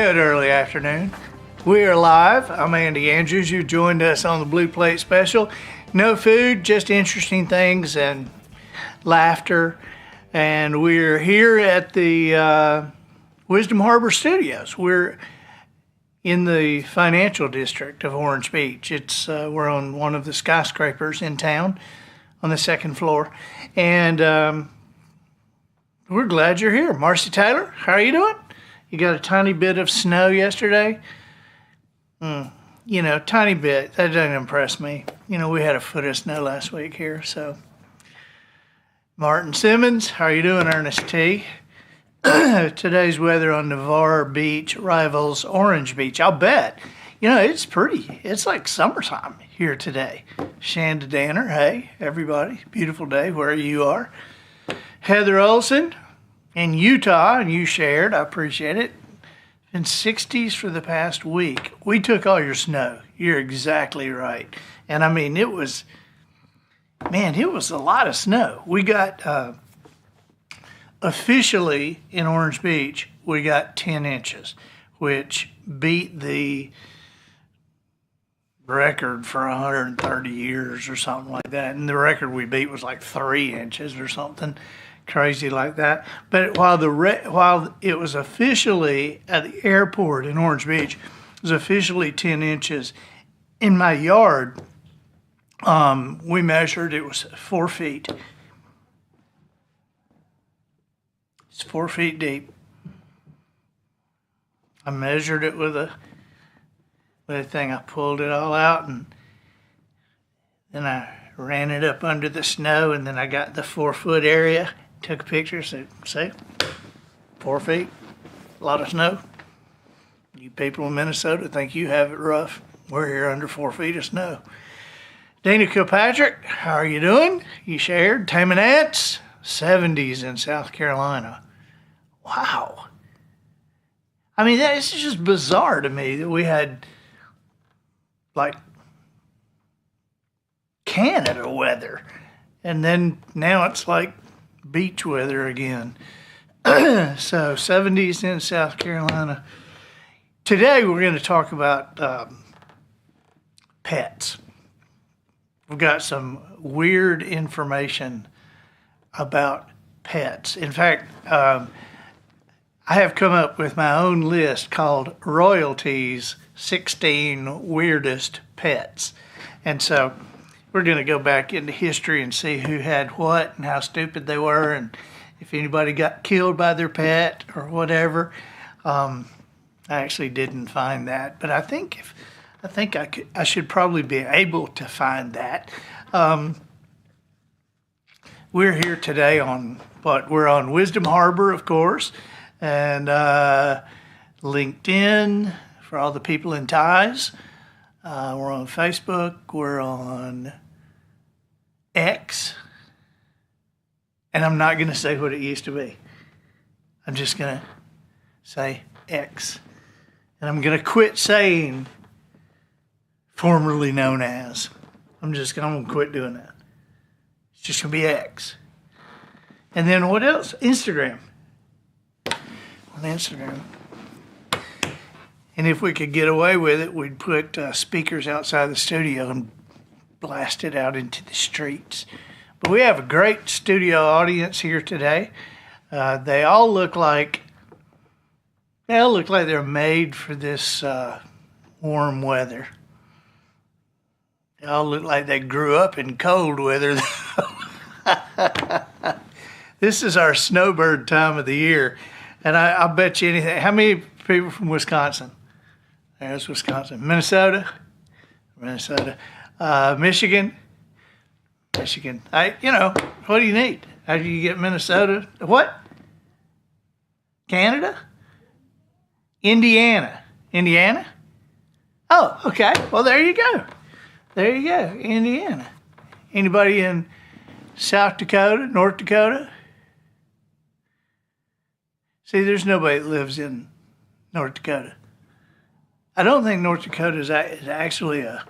Good early afternoon. We are live. I'm Andy Andrews. You joined us on the Blue Plate Special. No food, just interesting things and laughter. And we're here at the Wisdom Harbor Studios. We're in the financial district of Orange Beach. We're on one of the skyscrapers in town on the second floor. And we're glad you're here. Marcy Taylor, how are you doing? You got a tiny bit of snow yesterday? Tiny bit. That doesn't impress me. We had a foot of snow last week here, so. Martin Simmons, how are you doing, Ernest T? Today's weather on Navarre Beach rivals Orange Beach. I'll bet. It's pretty. It's like summertime here today. Shanda Danner, hey, everybody. Beautiful day where you are. Heather Olson in Utah, and you shared. I appreciate it. In 60s for the past week. We took all your snow. You're exactly right. And I mean, it was a lot of snow. We got, officially in Orange Beach, we got 10 inches, which beat the record for 130 years or something like that. And the record we beat was like 3 inches or something crazy like that. But while it was officially at the airport in Orange Beach, it was officially 10 inches. In my yard, we measured, it was 4 feet. It's 4 feet deep. I measured it with a thing. I pulled it all out, and then I ran it up under the snow, and then I got the 4 foot area, took a picture, said, see, 4 feet, a lot of snow. You people in Minnesota think you have it rough. We're here under 4 feet of snow. Dana Kilpatrick, how are you doing? You shared. Tamanets, 70s in South Carolina. Wow. I mean, it's just bizarre to me that we had, like, Canada weather. And then now it's like beach weather again. So 70s in South Carolina. Today we're going to talk about pets. We've got some weird information about pets. In fact, I have come up with my own list called Royalty's 16 Weirdest Pets. And so we're going to go back into history and see who had what and how stupid they were and if anybody got killed by their pet or whatever. I actually didn't find that, but I think I should probably be able to find that. We're here today we're on Wisdom Harbor, of course, and LinkedIn for all the people in ties. We're on Facebook. We're on X. And I'm not going to say what it used to be. I'm just going to say X. And I'm going to quit saying formerly known as. I'm going to quit doing that. It's just going to be X. And then what else? Instagram. On Instagram. And if we could get away with it, we'd put speakers outside the studio and blast it out into the streets. But we have a great studio audience here today. They all look like they're made for this warm weather. They all look like they grew up in cold weather. This is our snowbird time of the year. And I'll bet you anything. How many people from Wisconsin? There's Wisconsin. Minnesota. Michigan. What do you need? How do you get Minnesota? What? Canada? Indiana. Oh, okay. Well, there you go. Indiana. Anybody in South Dakota, North Dakota? See, there's nobody that lives in North Dakota. I don't think North Dakota is actually a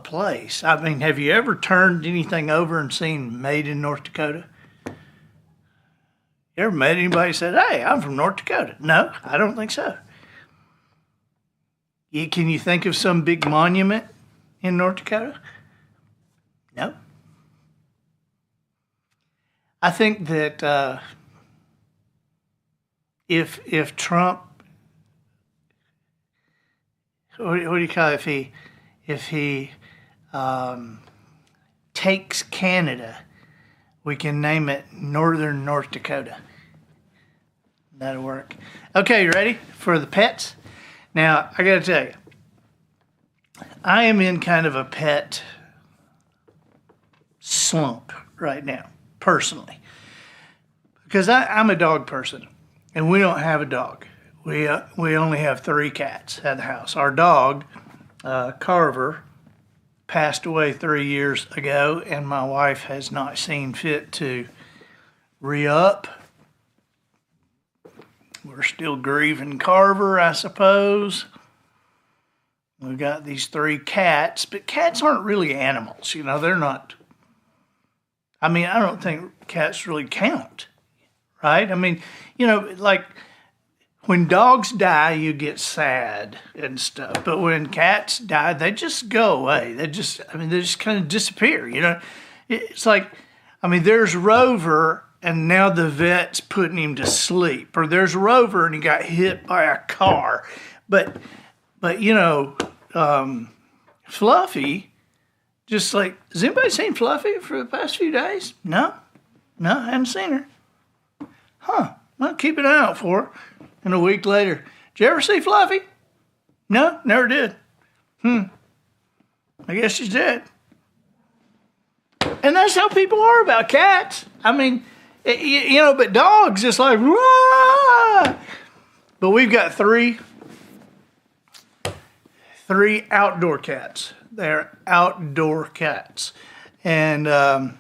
place. I mean, have you ever turned anything over and seen made in North Dakota? You ever met anybody who said, hey, I'm from North Dakota? No, I don't think so. Can you think of some big monument in North Dakota? No. I think that if Trump, what do you call it? If he takes Canada, we can name it Northern North Dakota. That'll work. Okay, you ready for the pets? Now, I got to tell you, I am in kind of a pet slump right now, personally, because I'm a dog person, and we don't have a dog. We only have 3 cats at the house. Our dog, Carver, passed away 3 years ago, and my wife has not seen fit to re-up. We're still grieving Carver, I suppose. We've got these 3 cats, but cats aren't really animals. You know, they're not. I mean, I don't think cats really count, right? I mean, you know, like when dogs die, you get sad and stuff. But when cats die, they just go away. They just kind of disappear, you know? It's like, I mean, there's Rover, and now the vet's putting him to sleep. Or there's Rover, and he got hit by a car. But you know, Fluffy, just like, has anybody seen Fluffy for the past few days? No, I haven't seen her. Huh, well, keep an eye out for her. And a week later, did you ever see Fluffy? No, never did. I guess she's dead. And that's how people are about cats. I mean, you know, but dogs just like, Wah! But we've got three outdoor cats. They're outdoor cats. And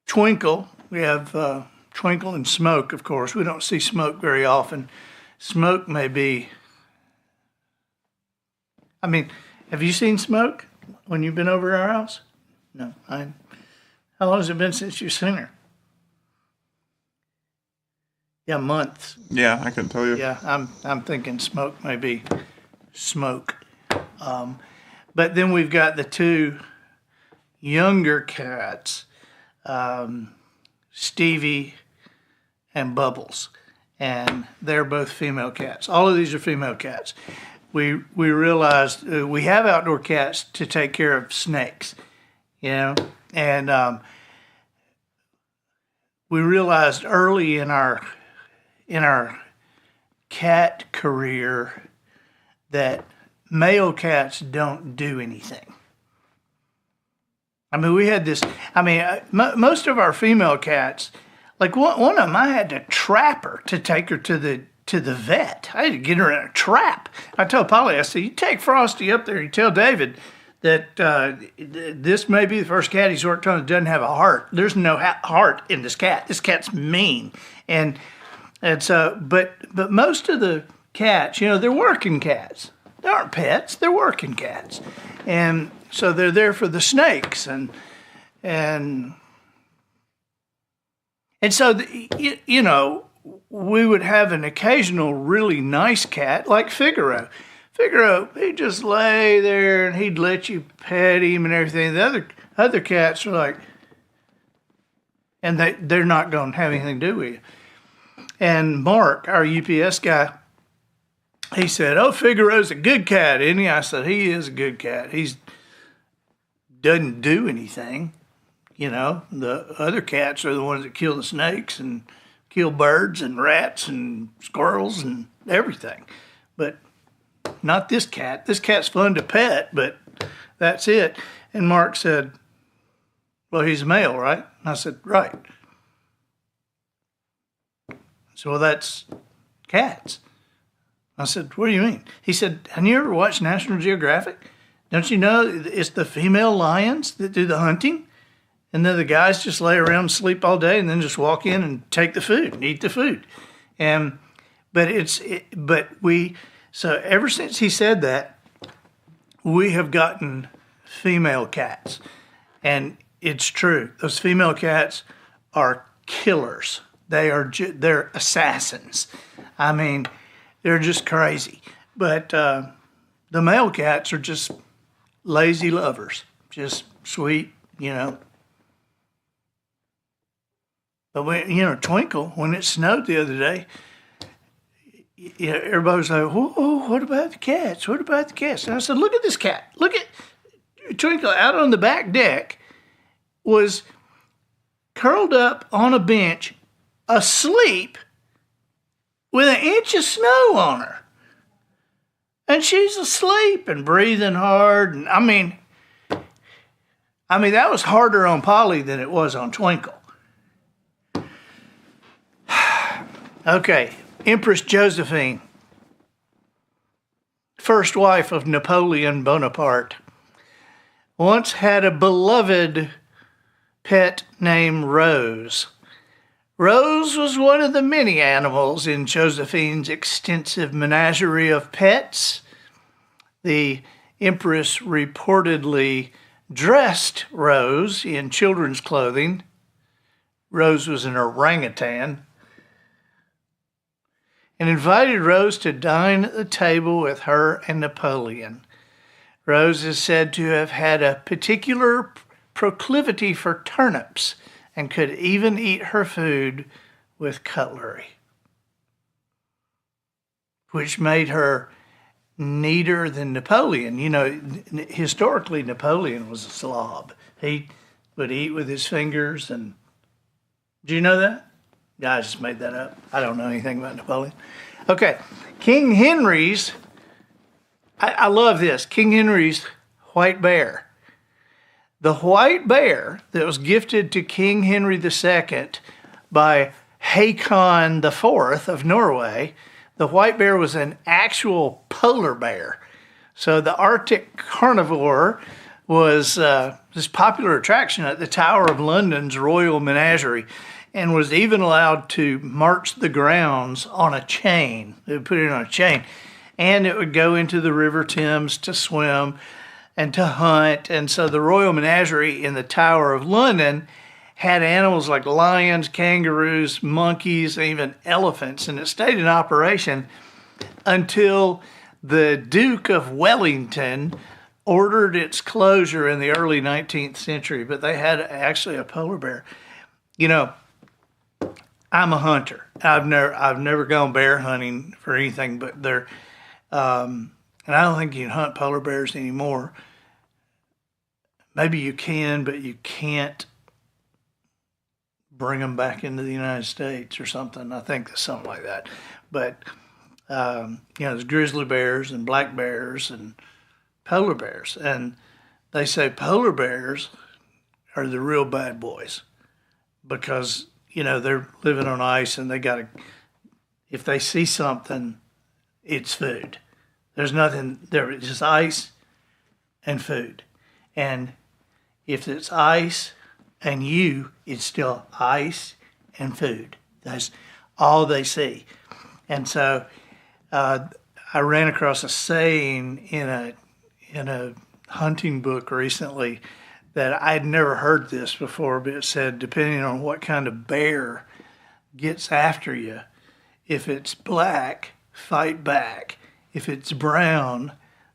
Twinkle, we have Twinkle and Smoke, of course. We don't see Smoke very often. Smoke may be, I mean, have you seen Smoke when you've been over at our house? No. How long has it been since you've seen her? Yeah, months. Yeah, I couldn't tell you. Yeah, I'm thinking Smoke may be Smoke. But then we've got the 2 younger cats, Stevie and Bubbles, and they're both female cats. All of these are female cats. We realized we have outdoor cats to take care of snakes, you know, and we realized early in our cat career that male cats don't do anything. I mean, we had this. I mean, most of our female cats, like one of them, I had to trap her to take her to the vet. I had to get her in a trap. I told Polly, I said, you take Frosty up there. You tell David that this may be the first cat he's worked on that doesn't have a heart. There's no heart in this cat. This cat's mean, and so, but most of the cats, you know, they're working cats. They aren't pets. They're working cats, and so they're there for the snakes and so you know, we would have an occasional really nice cat like Figaro. Figaro, he'd just lay there and he'd let you pet him and everything. The other cats are like, and they're not going to have anything to do with you. And Mark, our UPS guy, he said, oh, Figaro's a good cat, isn't he? I said, he is a good cat. He doesn't do anything. You know, the other cats are the ones that kill the snakes and kill birds and rats and squirrels and everything. But not this cat. This cat's fun to pet, but that's it. And Mark said, well, he's a male, right? And I said, right. So, well, that's cats. I said, what do you mean? He said, have you ever watched National Geographic? Don't you know it's the female lions that do the hunting? And then the guys just lay around and sleep all day and then just walk in and take the food and eat the food. So ever since he said that, we have gotten female cats. And it's true. Those female cats are killers. They're assassins. I mean, they're just crazy. But the male cats are just lazy lovers, just sweet, But Twinkle, when it snowed the other day, everybody was like, "Whoa, what about the cats? What about the cats?" And I said, "Look at this cat. Look at Twinkle out on the back deck, was curled up on a bench, asleep, with an inch of snow on her. And she's asleep and breathing hard. And I mean, that was harder on Polly than it was on Twinkle. Okay, Empress Josephine, first wife of Napoleon Bonaparte, once had a beloved pet named Rose. Rose was one of the many animals in Josephine's extensive menagerie of pets. The Empress reportedly dressed Rose in children's clothing. Rose was an orangutan. And invited Rose to dine at the table with her and Napoleon. Rose is said to have had a particular proclivity for turnips and could even eat her food with cutlery, which made her neater than Napoleon. Historically, Napoleon was a slob. He would eat with his fingers. And do you know that? Yeah, I just made that up. I don't know anything about Napoleon. Okay, King Henry's, I love this, King Henry's white bear. The white bear that was gifted to King Henry II by Haakon IV of Norway, the white bear was an actual polar bear. So the Arctic carnivore was this popular attraction at the Tower of London's Royal Menagerie, and was even allowed to march the grounds on a chain. They would put it on a chain. And it would go into the River Thames to swim and to hunt. And so the Royal Menagerie in the Tower of London had animals like lions, kangaroos, monkeys, and even elephants. And it stayed in operation until the Duke of Wellington ordered its closure in the early 19th century. But they had actually a polar bear. I'm a hunter. I've never gone bear hunting for anything, but and I don't think you can hunt polar bears anymore. Maybe you can, but you can't bring them back into the United States or something. I think it's something like that. But there's grizzly bears and black bears and polar bears, and they say polar bears are the real bad boys because they're living on ice, and if they see something, it's food. There's nothing there, it's just ice and food. And if it's ice and it's still ice and food. That's all they see. And so I ran across a saying in a hunting book recently that I'd never heard this before, but it said, depending on what kind of bear gets after you, if it's black, fight back. If it's brown,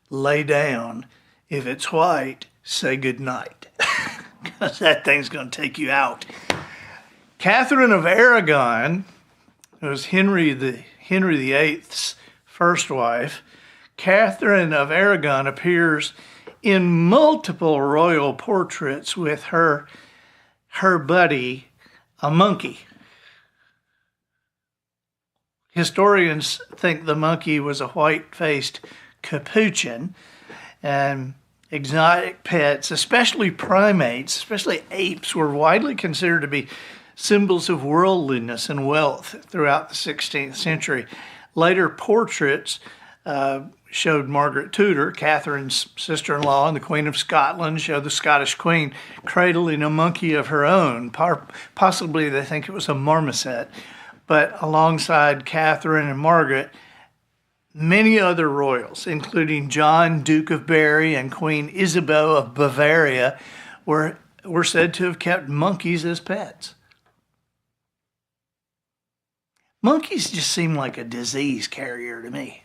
lay down. If it's white, say goodnight. Because that thing's going to take you out. Catherine of Aragon, who was Henry VIII's first wife, Catherine of Aragon appears in multiple royal portraits with her buddy, a monkey. Historians think the monkey was a white-faced capuchin, and exotic pets, especially primates, especially apes, were widely considered to be symbols of worldliness and wealth throughout the 16th century. Later portraits showed Margaret Tudor, Catherine's sister-in-law, and the Queen of Scotland, showed the Scottish Queen cradling a monkey of her own. Possibly they think it was a marmoset. But alongside Catherine and Margaret, many other royals, including John, Duke of Berry, and Queen Isabeau of Bavaria, were said to have kept monkeys as pets. Monkeys just seem like a disease carrier to me.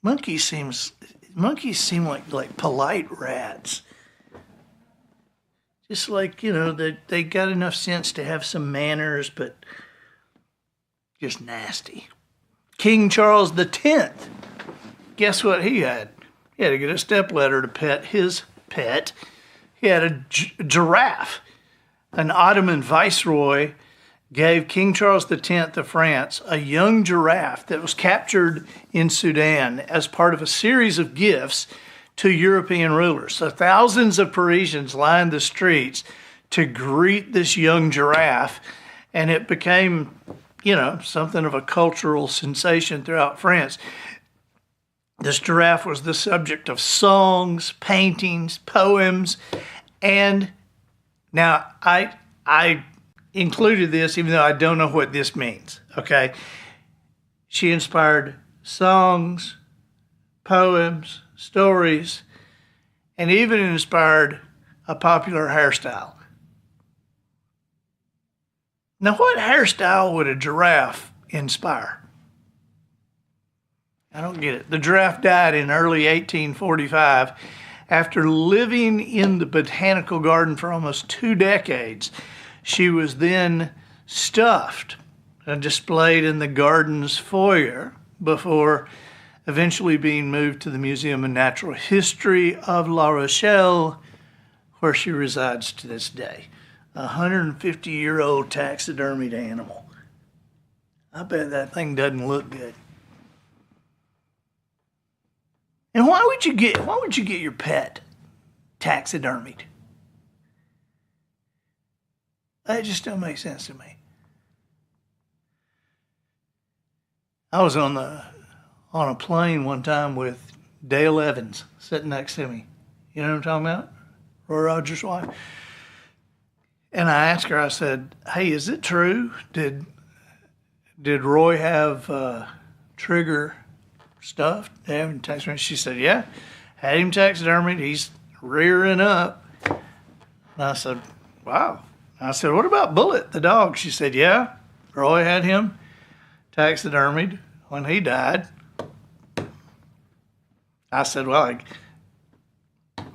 Monkeys seem like polite rats. Just like, they got enough sense to have some manners, but just nasty. King Charles X, guess what he had? He had to get a stepladder to pet his pet. He had a giraffe. An Ottoman viceroy gave King Charles X of France a young giraffe that was captured in Sudan as part of a series of gifts to European rulers. So thousands of Parisians lined the streets to greet this young giraffe, and it became, something of a cultural sensation throughout France. This giraffe was the subject of songs, paintings, poems, and now I included this even though I don't know what this means, okay? She inspired songs, poems, stories, and even inspired a popular hairstyle. Now, what hairstyle would a giraffe inspire? I don't get it. The giraffe died in early 1845 after living in the botanical garden for almost 2 decades. She was then stuffed and displayed in the garden's foyer before eventually being moved to the Museum of Natural History of La Rochelle, where she resides to this day. A 150-year-old taxidermied animal. I bet that thing doesn't look good. And why would you get your pet taxidermied? That just don't make sense to me. I was on a plane one time with Dale Evans sitting next to me. You know what I'm talking about? Roy Rogers' wife. And I asked her, I said, hey, is it true? Did Roy have Trigger stuffed? They have him taxidermied? She said, yeah, had him taxidermied. He's rearing up. And I said, wow. I said, what about Bullet, the dog? She said, yeah, Roy had him taxidermied when he died. I said, well, I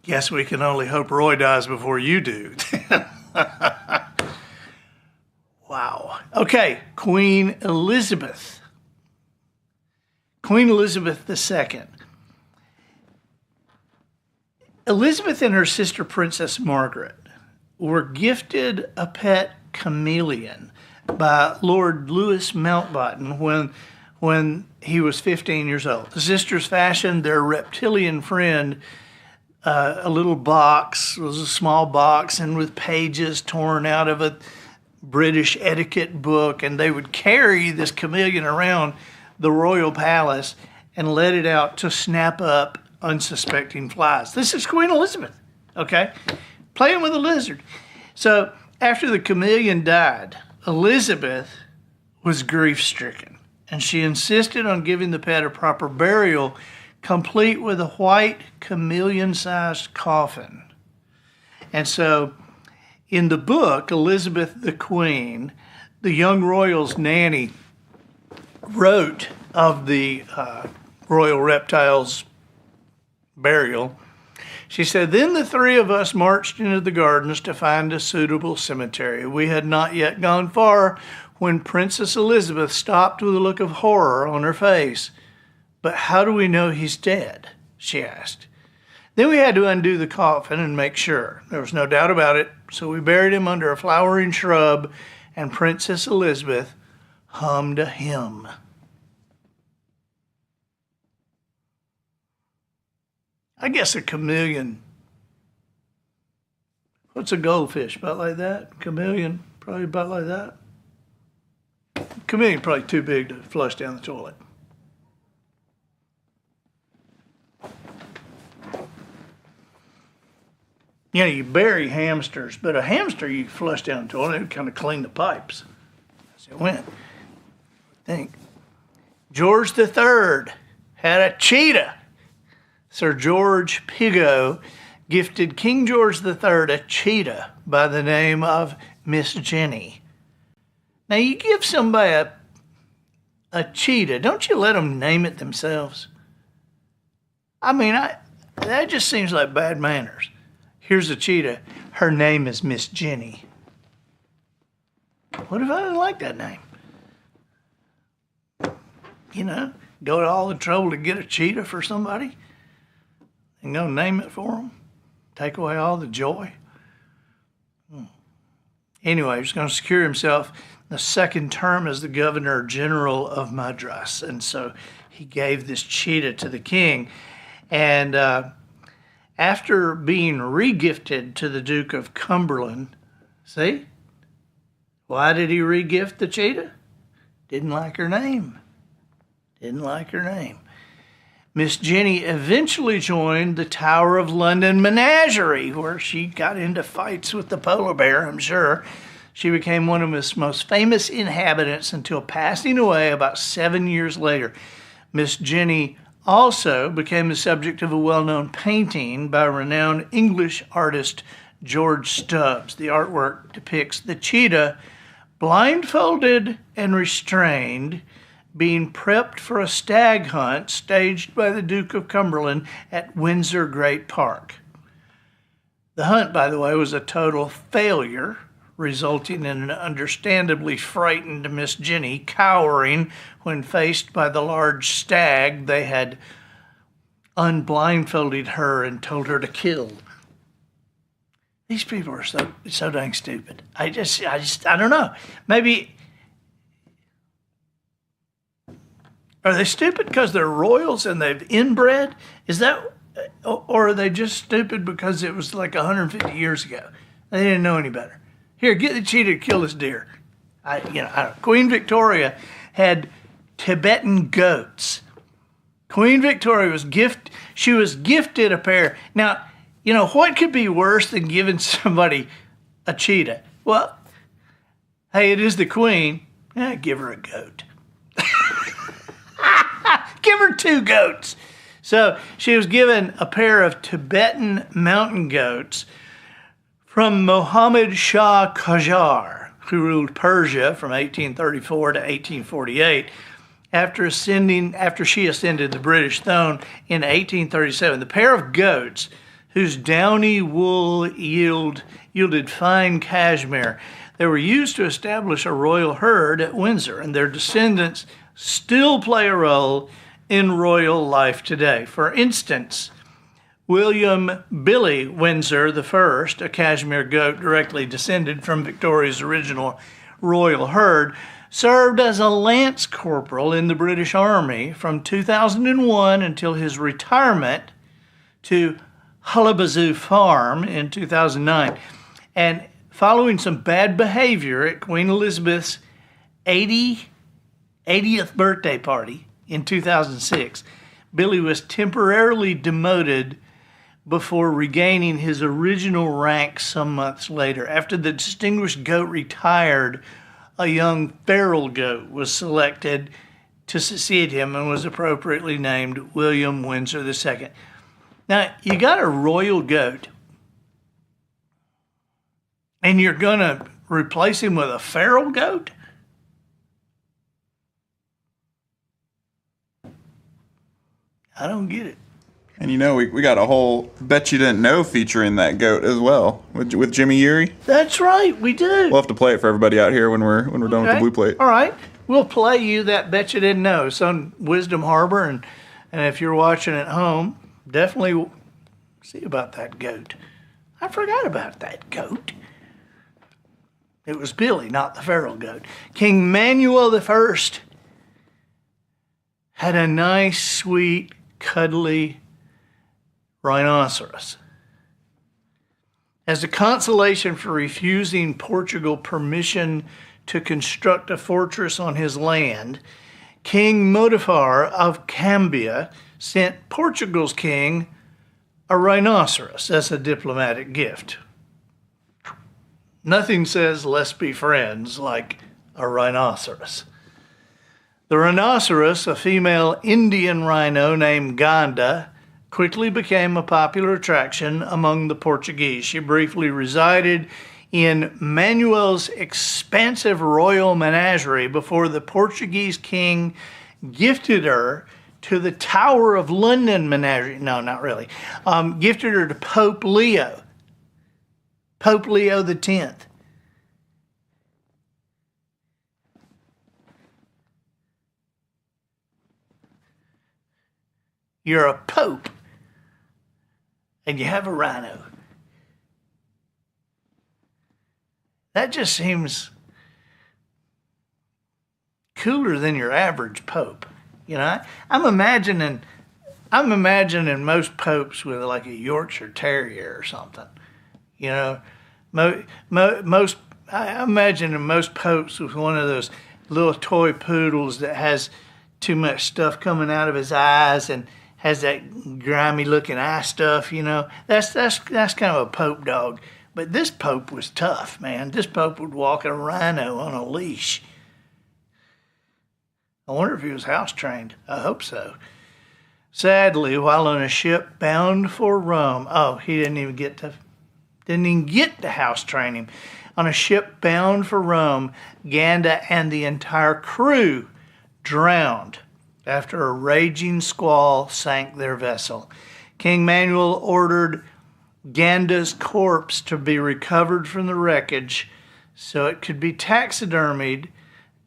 guess we can only hope Roy dies before you do. Wow. Okay, Queen Elizabeth. Queen Elizabeth II. Elizabeth and her sister Princess Margaret were gifted a pet chameleon by Lord Louis Mountbatten when he was 15 years old. The sisters fashioned their reptilian friend a little box. It was a small box and with pages torn out of a British etiquette book, and they would carry this chameleon around the royal palace and let it out to snap up unsuspecting flies. This is Queen Elizabeth, okay? Playing with a lizard. So after the chameleon died, Elizabeth was grief-stricken, and she insisted on giving the pet a proper burial, complete with a white chameleon-sized coffin. And so in the book, Elizabeth the Queen, the young royal's nanny, wrote of the royal reptile's burial. She said, then the 3 of us marched into the gardens to find a suitable cemetery. We had not yet gone far when Princess Elizabeth stopped with a look of horror on her face. But how do we know he's dead? She asked. Then we had to undo the coffin and make sure. There was no doubt about it. So we buried him under a flowering shrub, and Princess Elizabeth hummed a hymn. I guess a chameleon. What's a goldfish? About like that? Chameleon, probably about like that. Chameleon probably too big to flush down the toilet. You bury hamsters, but a hamster you flush down the toilet, it would kind of clean the pipes as it went. I think. George III had a cheetah. Sir George Pigou gifted King George III a cheetah by the name of Miss Jenny. Now, you give somebody a cheetah, don't you let them name it themselves? I mean, that just seems like bad manners. Here's a cheetah. Her name is Miss Jenny. What if I didn't like that name? You know, go to all the trouble to get a cheetah for somebody and go name it for them? Take away all the joy? Anyway, he's going to secure himself the second term as the Governor General of Madras. And so he gave this cheetah to the king. And after being regifted to the Duke of Cumberland, see? Why did he regift the cheetah? Didn't like her name. Didn't like her name. Miss Jenny eventually joined the Tower of London menagerie, where she got into fights with the polar bear, I'm sure. She became one of his most famous inhabitants until passing away about 7 years later. Miss Jenny also became the subject of a well-known painting by renowned English artist George Stubbs. The artwork depicts the cheetah blindfolded and restrained, being prepped for a stag hunt staged by the Duke of Cumberland at Windsor Great Park. The hunt, by the way, was a total failure, resulting in an understandably frightened Miss Jenny cowering when faced by the large stag they had unblindfolded her and told her to kill. These people are so dang stupid. I don't know. Maybe, are they stupid because they're royals and they've inbred? Is that, or are they just stupid because it was like 150 years ago? They didn't know any better. Here, get the cheetah to kill this deer. I don't know. Queen Victoria had Tibetan goats. Queen Victoria was gifted a pair. Now, you know, what could be worse than giving somebody a cheetah? Well, hey, it is the queen. Give her a goat. Give her 2 goats. So she was given a pair of Tibetan mountain goats from Muhammad Shah Qajar, who ruled Persia from 1834 to 1848. After she ascended the British throne in 1837, the pair of goats, whose downy wool yielded fine cashmere, they were used to establish a royal herd at Windsor, and their descendants still play a role in royal life today. For instance, William Billy Windsor I, a cashmere goat directly descended from Victoria's original royal herd, served as a lance corporal in the British Army from 2001 until his retirement to Hullabazoo Farm in 2009. And following some bad behavior at Queen Elizabeth's 80th birthday party in 2006, Billy was temporarily demoted before regaining his original rank some months later. After the distinguished goat retired, a young feral goat was selected to succeed him and was appropriately named William Windsor II. Now, you got a royal goat, and you're going to replace him with a feral goat? I don't get it. And you know, we got a whole Bet You Didn't Know featuring that goat as well with Jimmy Urey. That's right, we do. We'll have to play it for everybody out here when we're done with the Blue Plate. All right, we'll play you that Bet You Didn't Know. It's on Wisdom Harbor, and if you're watching at home, definitely see about that goat. I forgot about that goat. It was Billy, not the feral goat. King Manuel I had a nice, sweet, cuddly rhinoceros. As a consolation for refusing Portugal permission to construct a fortress on his land, King Modifar of Cambia sent Portugal's king a rhinoceros as a diplomatic gift. Nothing says let's be friends like a rhinoceros. The rhinoceros, a female Indian rhino named Ganda, quickly became a popular attraction among the Portuguese. She briefly resided in Manuel's expansive royal menagerie before the Portuguese king gifted her to the Tower of London menagerie. No, not really. Gifted her to Pope Leo. Pope Leo the 10th. You're a pope and you have a rhino. That just seems cooler than your average pope. You know, I'm imagining most popes with like a Yorkshire Terrier or something. You know, most I imagine most popes with one of those little toy poodles that has too much stuff coming out of his eyes and has that grimy looking eye stuff. You know, that's kind of a pope dog. But this pope was tough, man. This pope would walk a rhino on a leash. I wonder if he was house trained. I hope so. Sadly, while on a ship bound for Rome, he didn't even get to house train him. On a ship bound for Rome, Ganda and the entire crew drowned after a raging squall sank their vessel. King Manuel ordered Ganda's corpse to be recovered from the wreckage so it could be taxidermied,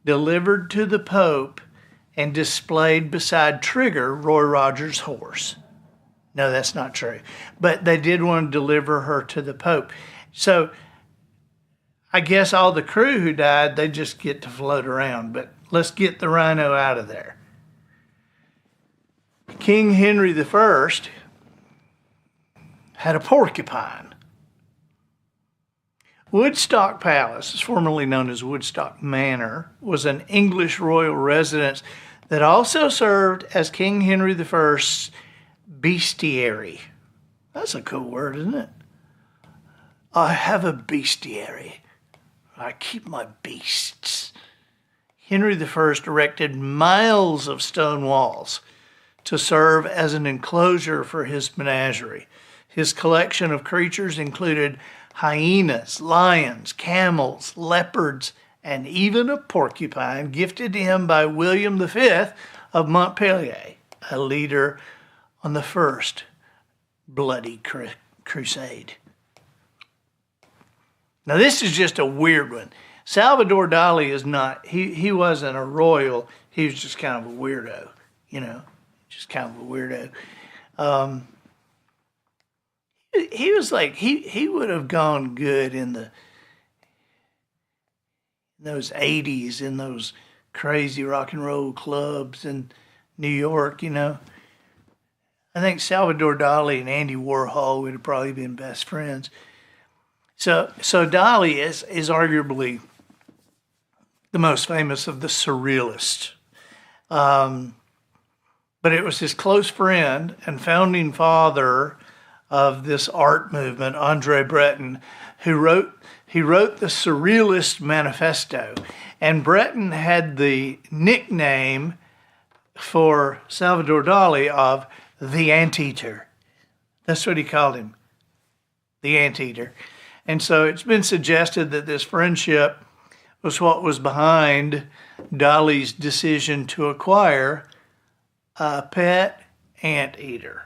delivered to the Pope, and displayed beside Trigger, Roy Rogers' horse. No, that's not true. But they did want to deliver her to the Pope. So I guess all the crew who died, they just get to float around. But let's get the rhino out of there. King Henry I had a porcupine. Woodstock Palace, formerly known as Woodstock Manor, was an English royal residence that also served as King Henry I's bestiary. That's a cool word, isn't it? I have a bestiary. I keep my beasts. Henry I erected miles of stone walls to serve as an enclosure for his menagerie. His collection of creatures included hyenas, lions, camels, leopards, and even a porcupine gifted to him by William V of Montpellier, a leader on the First Bloody Crusade. Now this is just a weird one. Salvador Dali is not, he wasn't a royal, he was just kind of a weirdo, just kind of a weirdo. He was like, he would have gone good in those 80s, in those crazy rock and roll clubs in New York, I think Salvador Dali and Andy Warhol would have probably been best friends. So Dali is arguably the most famous of the surrealists. But it was his close friend and founding father of this art movement, Andre Breton, who wrote the Surrealist Manifesto. And Breton had the nickname for Salvador Dali of the Anteater. That's what he called him, the Anteater. And so it's been suggested that this friendship was what was behind Dali's decision to acquire a pet anteater.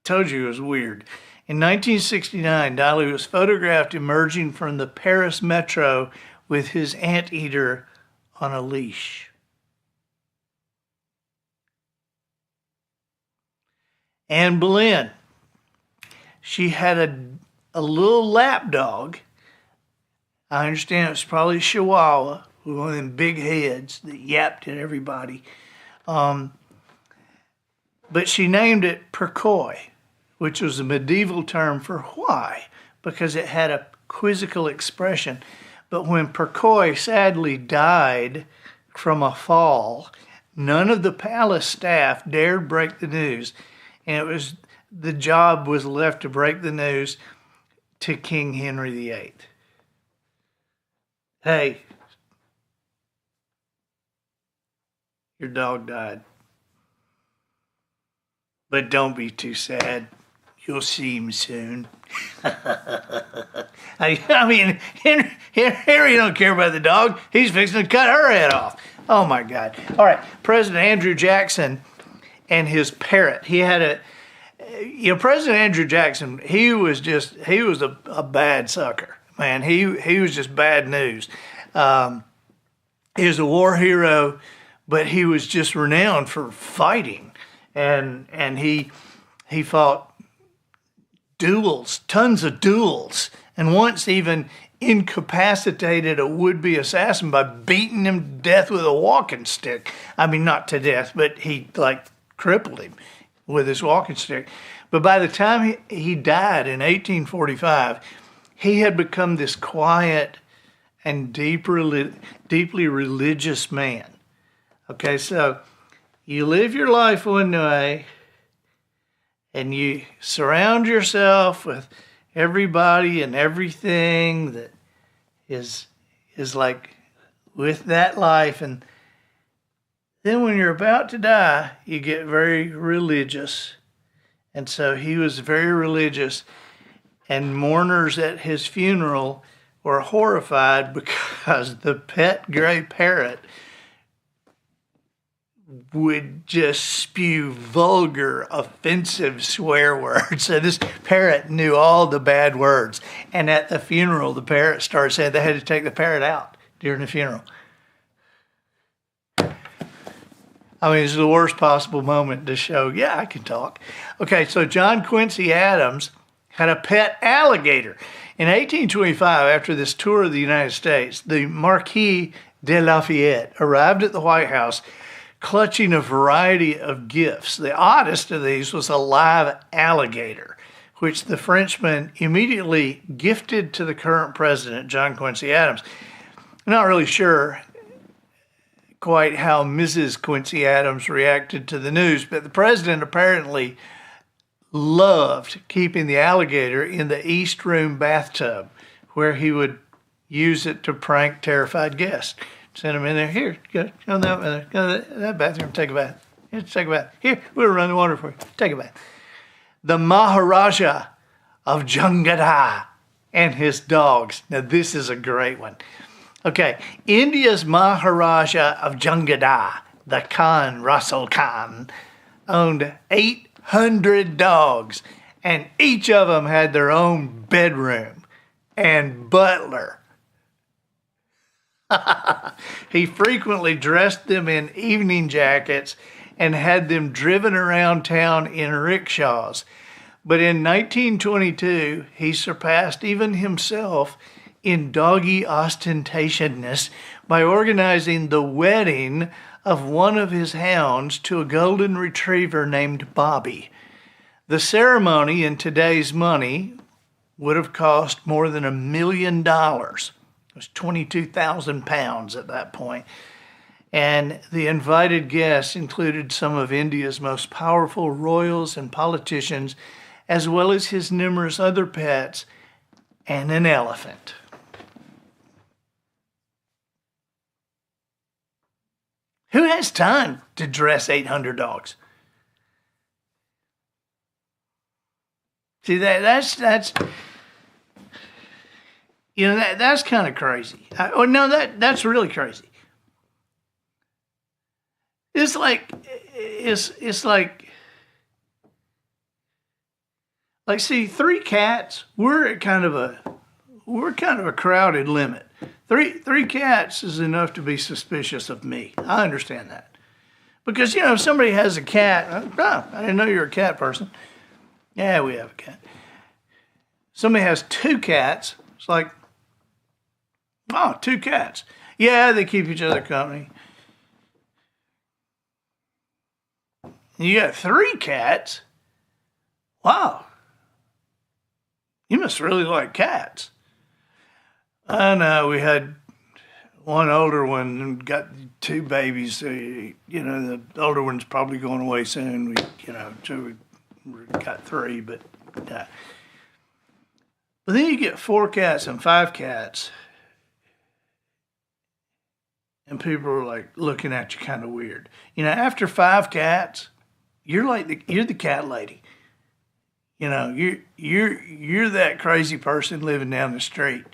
Told you it was weird. In 1969, Dali was photographed emerging from the Paris metro with his anteater on a leash. Anne Boleyn, she had a little lap dog. I understand it was probably a Chihuahua with one of them big heads that yapped at everybody. But she named it Percoy, which was a medieval term for why, because it had a quizzical expression. But when Percoy sadly died from a fall, none of the palace staff dared break the news, and the job was left to break the news to King Henry VIII. Hey, your dog died. but don't be too sad. You'll see him soon. I mean, Harry don't care about the dog. He's fixing to cut her head off. Oh, my God. All right. President Andrew Jackson and his parrot. He had President Andrew Jackson, he was a bad sucker. Man, he was just bad news. He was a war hero, but he was just renowned for fighting. And he fought duels, tons of duels, and once even incapacitated a would-be assassin by beating him to death with a walking stick. I mean, not to death, but he crippled him with his walking stick. But by the time he died in 1845, he had become this quiet and deeply religious man. Okay, so you live your life one way, and you surround yourself with everybody and everything that is like with that life. And then when you're about to die, you get very religious. And so he was very religious, and mourners at his funeral were horrified because the pet gray parrot would just spew vulgar, offensive swear words. So this parrot knew all the bad words. And at the funeral, the parrot started saying they had to take the parrot out during the funeral. I mean, it's the worst possible moment to show, yeah, I can talk. Okay, so John Quincy Adams had a pet alligator. In 1825, after this tour of the United States, the Marquis de Lafayette arrived at the White House clutching a variety of gifts. The oddest of these was a live alligator, which the Frenchman immediately gifted to the current president, John Quincy Adams. I'm not really sure quite how Mrs. Quincy Adams reacted to the news, but the president apparently loved keeping the alligator in the East Room bathtub, where he would use it to prank terrified guests. Send them in there. Here, go to that bathroom, take a bath. Here, take a bath. Here, we'll run the water for you. Take a bath. The Maharaja of Jungada and his dogs. Now, this is a great one. Okay, India's Maharaja of Jungada, the Khan, Russell Khan, owned 800 dogs, and each of them had their own bedroom and butler. He frequently dressed them in evening jackets and had them driven around town in rickshaws. But in 1922, he surpassed even himself in doggy ostentationness by organizing the wedding of one of his hounds to a golden retriever named Bobby. The ceremony in today's money would have cost more than $1 million. It was 22,000 pounds at that point. And the invited guests included some of India's most powerful royals and politicians, as well as his numerous other pets and an elephant. Who has time to dress 800 dogs? See, that's kind of crazy. That's really crazy. It's like see, 3 cats. We're kind of a crowded limit. Three cats is enough to be suspicious of me. I understand that. Because, if somebody has a cat, I didn't know you were a cat person. Yeah, we have a cat. Somebody has 2 cats. It's like, 2 cats. Yeah, they keep each other company. And you got 3 cats? Wow. You must really like cats. I know, we had one older one and got 2 babies. So, the older one's probably going away soon. So we got 3, but then you get 4 cats and 5 cats, and people are like looking at you kind of weird. After 5 cats, you're the cat lady. You know, you're that crazy person living down the street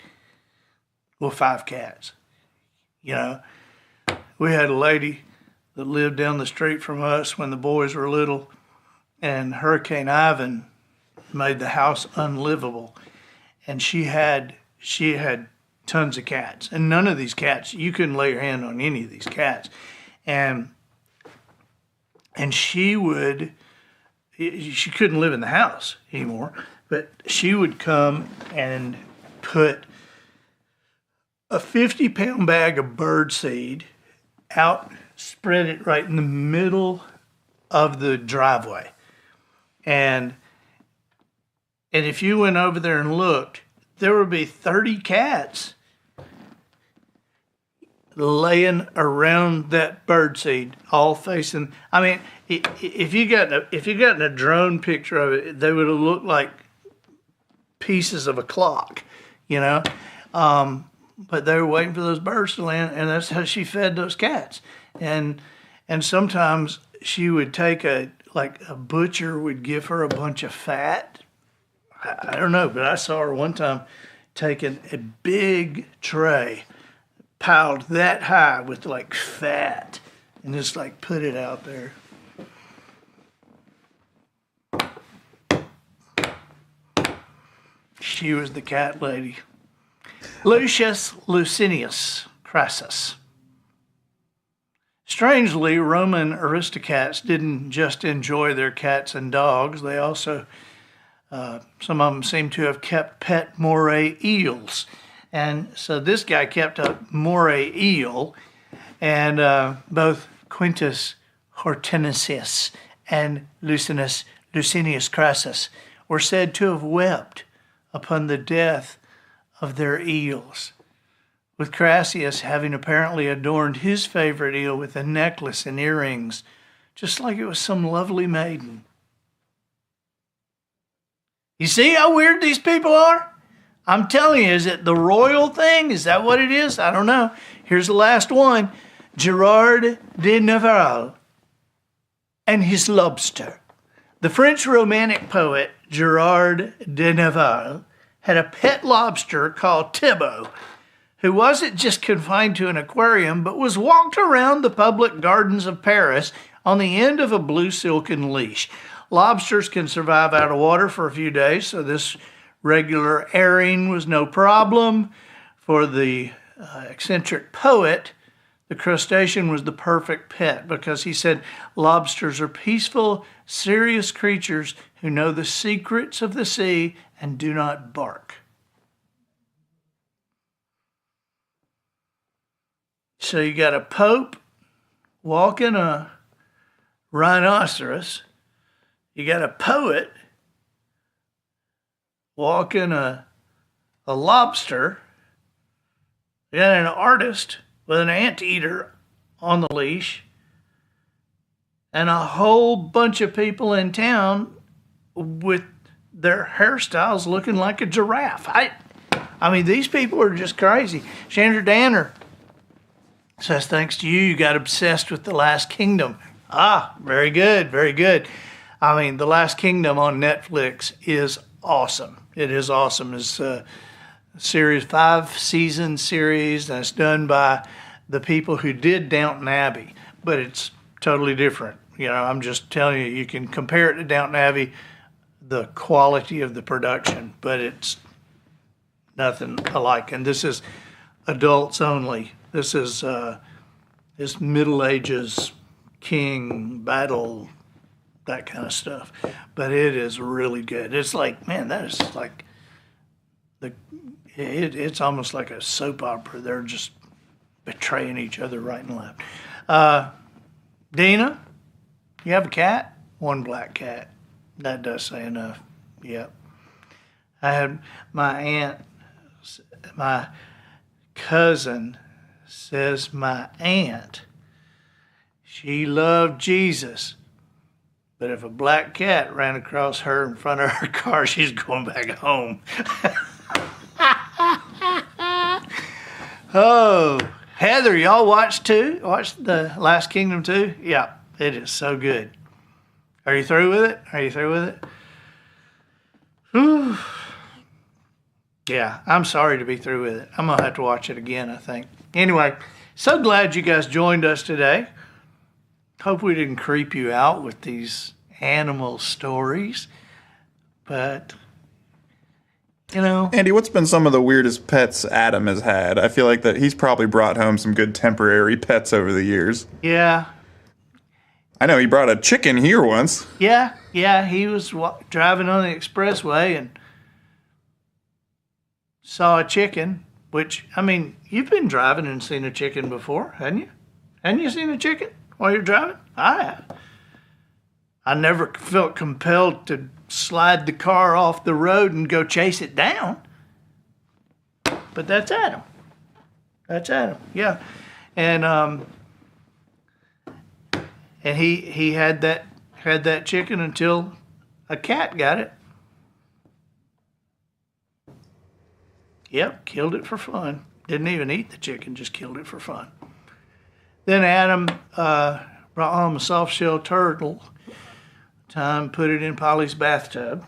with 5 cats. You know, we had a lady that lived down the street from us when the boys were little, and Hurricane Ivan made the house unlivable. And she had tons of cats, and none of these cats, you couldn't lay your hand on any of these cats. And she couldn't live in the house anymore, but she would come and put a 50-pound bag of bird seed out, spread it right in the middle of the driveway. And if you went over there and looked, there would be 30 cats laying around that birdseed, all facing. I mean, if you got a drone picture of it, they would have looked like pieces of a clock, you know. But they were waiting for those birds to land, and that's how she fed those cats. And sometimes she would take a butcher would give her a bunch of fat. I don't know, but I saw her one time taking a big tray piled that high with like fat and just like put it out there. She was the cat lady. Lucius Licinius Crassus. Strangely, Roman aristocrats didn't just enjoy their cats and dogs. They also, some of them seem to have kept pet moray eels. And so this guy kept a moray eel, and both Quintus Hortensius and Licinius Crassus were said to have wept upon the death of their eels, with Crassus having apparently adorned his favorite eel with a necklace and earrings, just like it was some lovely maiden. You see how weird these people are? I'm telling you, is it the royal thing? Is that what it is? I don't know. Here's the last one. Gerard de Nerval and his lobster. The French romantic poet Gerard de Nerval had a pet lobster called Thibaut, who wasn't just confined to an aquarium, but was walked around the public gardens of Paris on the end of a blue silken leash. Lobsters can survive out of water for a few days, so this regular airing was no problem. For the eccentric poet, the crustacean was the perfect pet because he said lobsters are peaceful, serious creatures who know the secrets of the sea and do not bark. So you got a pope walking a rhinoceros. You got a poet walking a lobster. You got an artist with an anteater on the leash. And a whole bunch of people in town with their hairstyles looking like a giraffe. I mean, these people are just crazy. Chandra Danner says, thanks to you, you got obsessed with The Last Kingdom. Ah, very good, very good. I mean, The Last Kingdom on Netflix is awesome. It is awesome. It's a series, 5-season series that's done by the people who did Downton Abbey, but it's totally different. You know, I'm just telling you, you can compare it to Downton Abbey, the quality of the production, but it's nothing alike. And this is adults only. This is Middle Ages, king, battle, that kind of stuff. But it is really good. It's like, man, that is like it's almost like a soap opera. They're just betraying each other right and left. Dina, you have a cat? One black cat. That does say enough. Yep. I had my cousin says my aunt, she loved Jesus, but if a black cat ran across her in front of her car, she's going back home. Oh, Heather, y'all watch The Last Kingdom too? Yeah, it is so good. Are you through with it? Are you through with it? Whew. Yeah, I'm sorry to be through with it. I'm going to have to watch it again, I think. Anyway, so glad you guys joined us today. Hope we didn't creep you out with these animal stories. But, you know. Andy, what's been some of the weirdest pets Adam has had? I feel like that he's probably brought home some good temporary pets over the years. Yeah. I know he brought a chicken here once. Yeah. He was driving on the expressway and saw a chicken, which, I mean, you've been driving and seen a chicken before, hadn't you? Hadn't you seen a chicken while you're driving? I have. I never felt compelled to slide the car off the road and go chase it down. But that's Adam. That's Adam, yeah. And he had that chicken until a cat got it. Yep, killed it for fun. Didn't even eat the chicken, just killed it for fun. Then Adam brought home a soft-shell turtle. Put it in Polly's bathtub.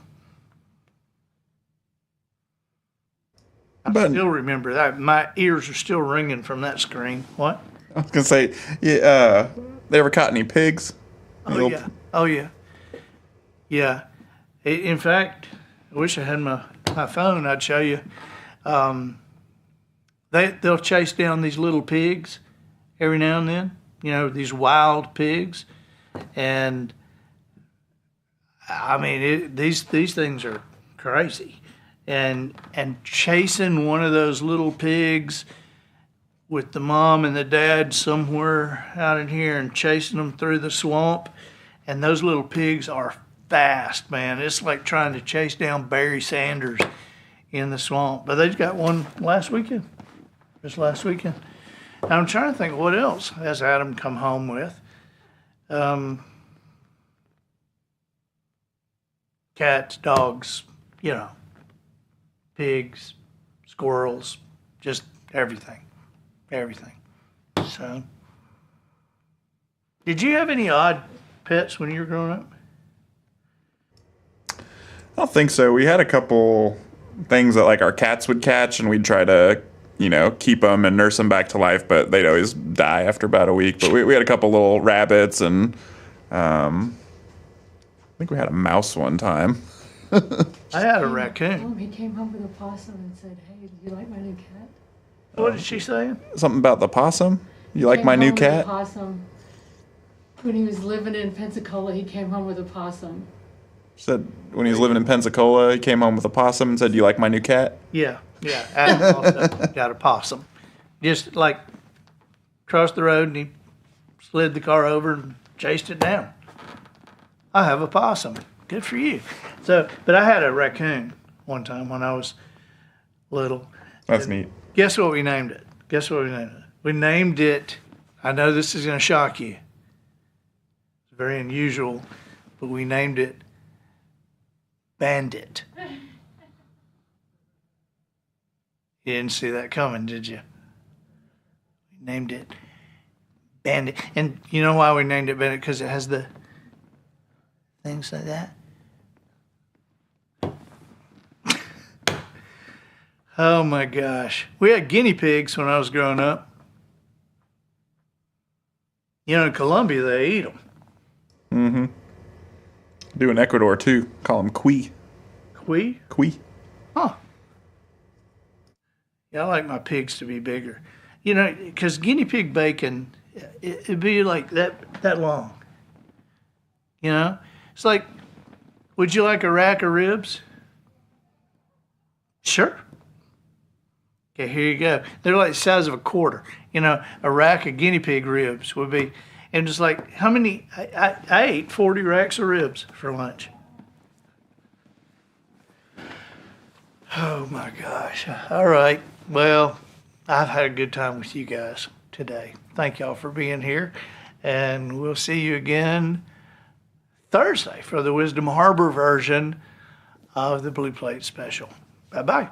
I still remember that. My ears are still ringing from that scream. What? I was going to say, yeah, they ever caught any pigs? Oh, yeah. Yeah. In fact, I wish I had my phone. I'd show you. They'll chase down these little pigs every now and then, you know, these wild pigs. And, I mean, these things are crazy. And chasing one of those little pigs with the mom and the dad somewhere out in here and chasing them through the swamp. And those little pigs are fast, man. It's like trying to chase down Barry Sanders in the swamp. But they just got one just last weekend. Now I'm trying to think what else has Adam come home with. Cats, dogs, you know, pigs, squirrels, just everything. So, did you have any odd pets when you were growing up? I don't think so. We had a couple things that like our cats would catch, and we'd try to, you know, keep them and nurse them back to life, but they'd always die after about a week. But we had a couple little rabbits, and I think we had a mouse one time. I had a raccoon. He came home with a possum and said, "Hey, do you like my new cat?" What did she say? Something about the possum? You like my new cat? Possum. When he was living in Pensacola, he came home with a possum. Said when he was living in Pensacola, he came home with a possum and said, "Do you like my new cat?" Yeah. Adam also got a possum. Just like crossed the road and he slid the car over and chased it down. I have a possum. Good for you. So, but I had a raccoon one time when I was little. That's neat. Guess what we named it? We named it, I know this is going to shock you. It's very unusual, but we named it Bandit. You didn't see that coming, did you? We named it Bandit. And you know why we named it Bandit? Because it has the things like that. Oh my gosh. We had guinea pigs when I was growing up. You know, in Colombia, they eat them. Mm-hmm. Do in Ecuador, too. Call them cuy. Cuy? Cuy. Huh. Yeah, I like my pigs to be bigger. You know, because guinea pig bacon, it'd be like that long. You know? It's like, would you like a rack of ribs? Sure. Okay, here you go. They're like the size of a quarter. You know, a rack of guinea pig ribs would be, and it's like, how many, I ate 40 racks of ribs for lunch. Oh my gosh. All right. Well, I've had a good time with you guys today. Thank y'all for being here. And we'll see you again Thursday for the Wisdom Harbor version of the Blue Plate Special. Bye-bye.